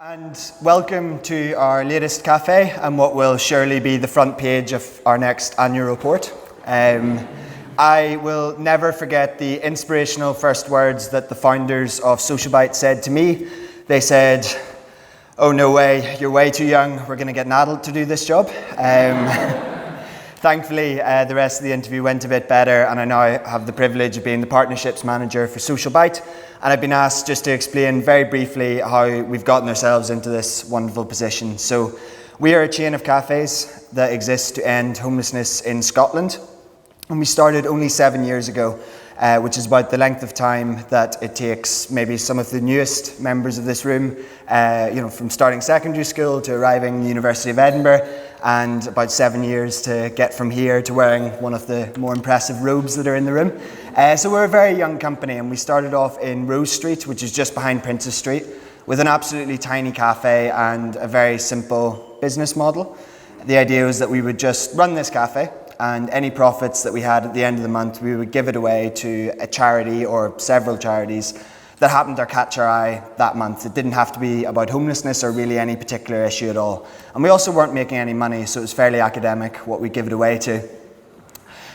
And welcome to our latest cafe and what will surely be the front page of our next annual report. I will never forget the inspirational first words that the founders of SocialBite said to me. They said, "Oh, no way, you're way too young, we're going to get an adult to do this job." Thankfully, the rest of the interview went a bit better, and I now have the privilege of being the partnerships manager for SocialBite. And I've been asked just to explain very briefly how we've gotten ourselves into this wonderful position. So we are a chain of cafes that exists to end homelessness in Scotland. And we started only 7 years ago, which is about the length of time that it takes maybe some of the newest members of this room, from starting secondary school to arriving at the University of Edinburgh, and about 7 years to get from here to wearing one of the more impressive robes that are in the room. So we're a very young company, and we started off in Rose Street, which is just behind Princess Street, with an absolutely tiny cafe and a very simple business model. The idea was that we would just run this cafe, and any profits that we had at the end of the month, we would give it away to a charity or several charities that happened to catch our eye that month. It didn't have to be about homelessness or really any particular issue at all. And we also weren't making any money, so it was fairly academic what we give it away to.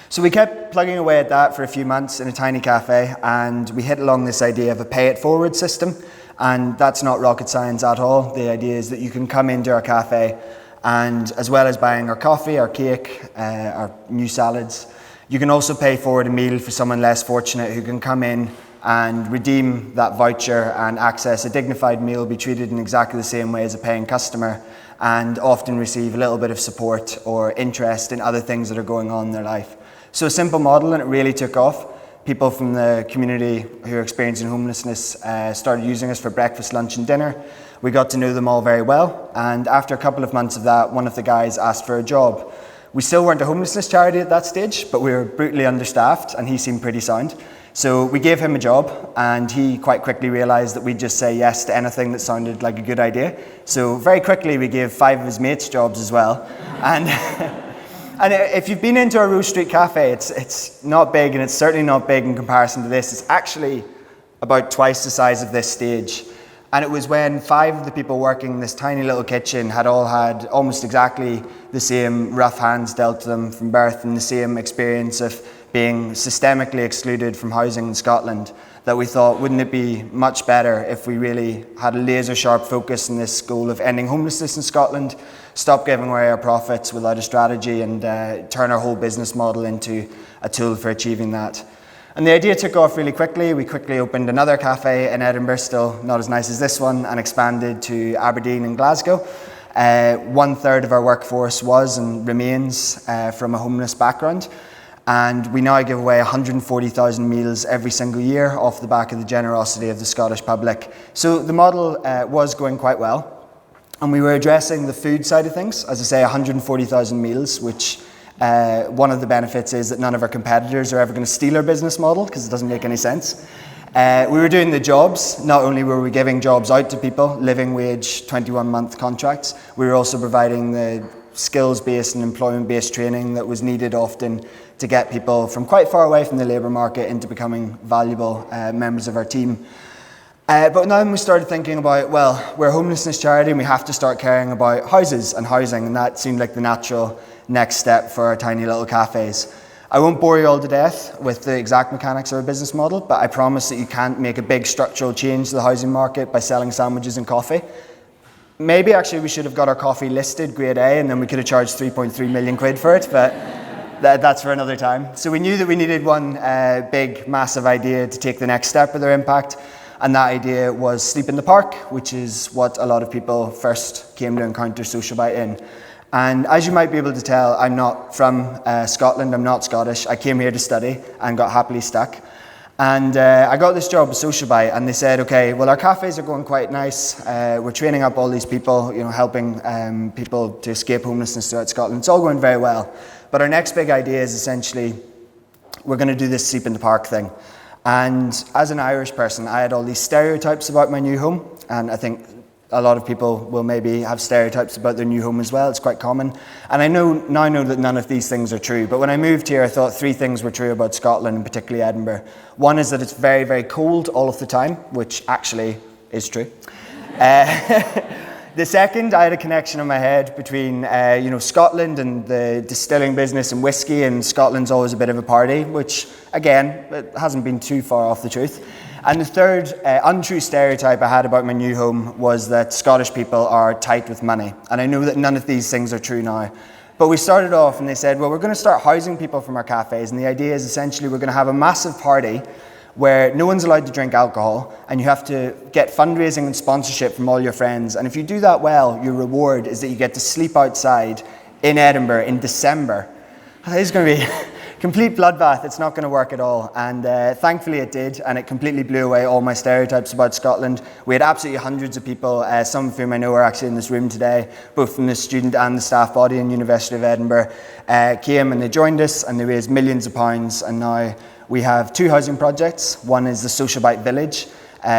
So we kept plugging away at that for a few months in a tiny cafe, and we hit along this idea of a pay-it-forward system. And that's not rocket science at all. The idea is that you can come into our cafe, and as well as buying our coffee, our cake, our new salads, you can also pay forward a meal for someone less fortunate who can come in and redeem that voucher and access a dignified meal, be treated in exactly the same way as a paying customer, and often receive a little bit of support or interest in other things that are going on in their life. So a simple model, and it really took off. People from the community who are experiencing homelessness started using us for breakfast, lunch and dinner. We got to know them all very well, and after a couple of months of that, one of the guys asked for a job. We still weren't a homelessness charity at that stage, but we were brutally understaffed, and he seemed pretty sound. So we gave him a job, and he quite quickly realised that we'd just say yes to anything that sounded like a good idea. So very quickly we gave 5 of his mates jobs as well. And and if you've been into a Rose Street cafe, it's not big, and it's certainly not big in comparison to this. It's actually about twice the size of this stage. And it was when 5 of the people working in this tiny little kitchen had all had almost exactly the same rough hands dealt to them from birth and the same experience of being systemically excluded from housing in Scotland, that we thought, wouldn't it be much better if we really had a laser sharp focus in this goal of ending homelessness in Scotland, stop giving away our profits without a strategy, and turn our whole business model into a tool for achieving that. And the idea took off really quickly. We quickly opened another cafe in Edinburgh, still not as nice as this one, and expanded to Aberdeen and Glasgow. 1/3 of our workforce was and remains from a homeless background. And we now give away 140,000 meals every single year off the back of the generosity of the Scottish public. So the model was going quite well. And we were addressing the food side of things. As I say, 140,000 meals, which one of the benefits is that none of our competitors are ever going to steal our business model, because it doesn't make any sense. We were doing the jobs. Not only were we giving jobs out to people, living wage, 21-month contracts, we were also providing the skills-based and employment-based training that was needed often to get people from quite far away from the labour market into becoming valuable members of our team. But then we started thinking about, well, we're a homelessness charity and we have to start caring about houses and housing, and that seemed like the natural next step for our tiny little cafes. I won't bore you all to death with the exact mechanics of our business model, but I promise that you can't make a big structural change to the housing market by selling sandwiches and coffee. Maybe actually we should have got our coffee listed grade A, and then we could have charged 3.3 million quid for it, but that's for another time. So we knew that we needed one big, massive idea to take the next step with our impact, and that idea was sleep in the park, which is what a lot of people first came to encounter SocialBite in. And as you might be able to tell, I'm not from Scotland, I'm not Scottish. I came here to study and got happily stuck. And I got this job at SocialBite, and they said, okay, well, our cafes are going quite nice. We're training up all these people, helping people to escape homelessness throughout Scotland. It's all going very well. But our next big idea is essentially, we're going to do this sleep in the park thing. And as an Irish person, I had all these stereotypes about my new home, and I think a lot of people will maybe have stereotypes about their new home as well. It's quite common. And I now know that none of these things are true. But when I moved here, I thought 3 things were true about Scotland, and particularly Edinburgh. One is that it's very, very cold all of the time, which actually is true. The second, I had a connection in my head between Scotland and the distilling business and whiskey, and Scotland's always a bit of a party, which again, it hasn't been too far off the truth. And the third untrue stereotype I had about my new home was that Scottish people are tight with money. And I know that none of these things are true now. But we started off and they said, well, we're going to start housing people from our cafes. And the idea is essentially we're going to have a massive party where no one's allowed to drink alcohol and you have to get fundraising and sponsorship from all your friends. And if you do that well, your reward is that you get to sleep outside in Edinburgh in December. This is going to be complete bloodbath. It's not going to work at all. And thankfully it did, and it completely blew away all my stereotypes about Scotland. We had absolutely hundreds of people, some of whom I know are actually in this room today, both from the student and the staff body in University of Edinburgh, came and they joined us and they raised millions of pounds, and now we have two housing projects. One is the Social Bite Village,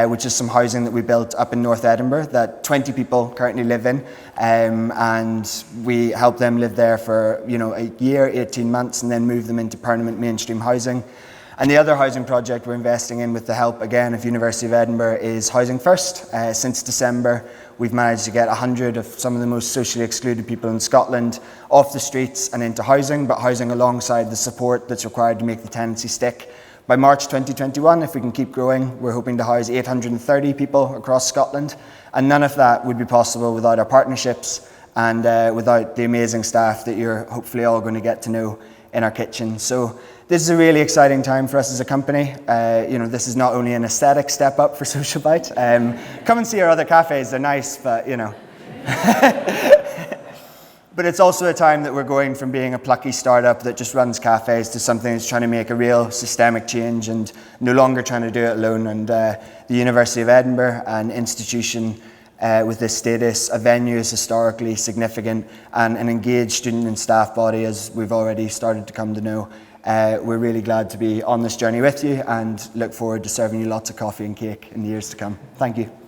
which is some housing that we built up in North Edinburgh that 20 people currently live in, and we help them live there for a year, 18 months, and then move them into permanent mainstream housing. And the other housing project we're investing in with the help, again, of University of Edinburgh is Housing First. Since December, we've managed to get 100 of some of the most socially excluded people in Scotland off the streets and into housing, but housing alongside the support that's required to make the tenancy stick. By March 2021, if we can keep growing, we're hoping to house 830 people across Scotland. And none of that would be possible without our partnerships and without the amazing staff that you're hopefully all going to get to know in our kitchen. So this is a really exciting time for us as a company. This is not only an aesthetic step up for Social Bite. Come and see our other cafes, they're nice, but But it's also a time that we're going from being a plucky startup that just runs cafes to something that's trying to make a real systemic change and no longer trying to do it alone. And the University of Edinburgh, an institution with this status, a venue is historically significant, and an engaged student and staff body, as we've already started to come to know. We're really glad to be on this journey with you and look forward to serving you lots of coffee and cake in the years to come. Thank you.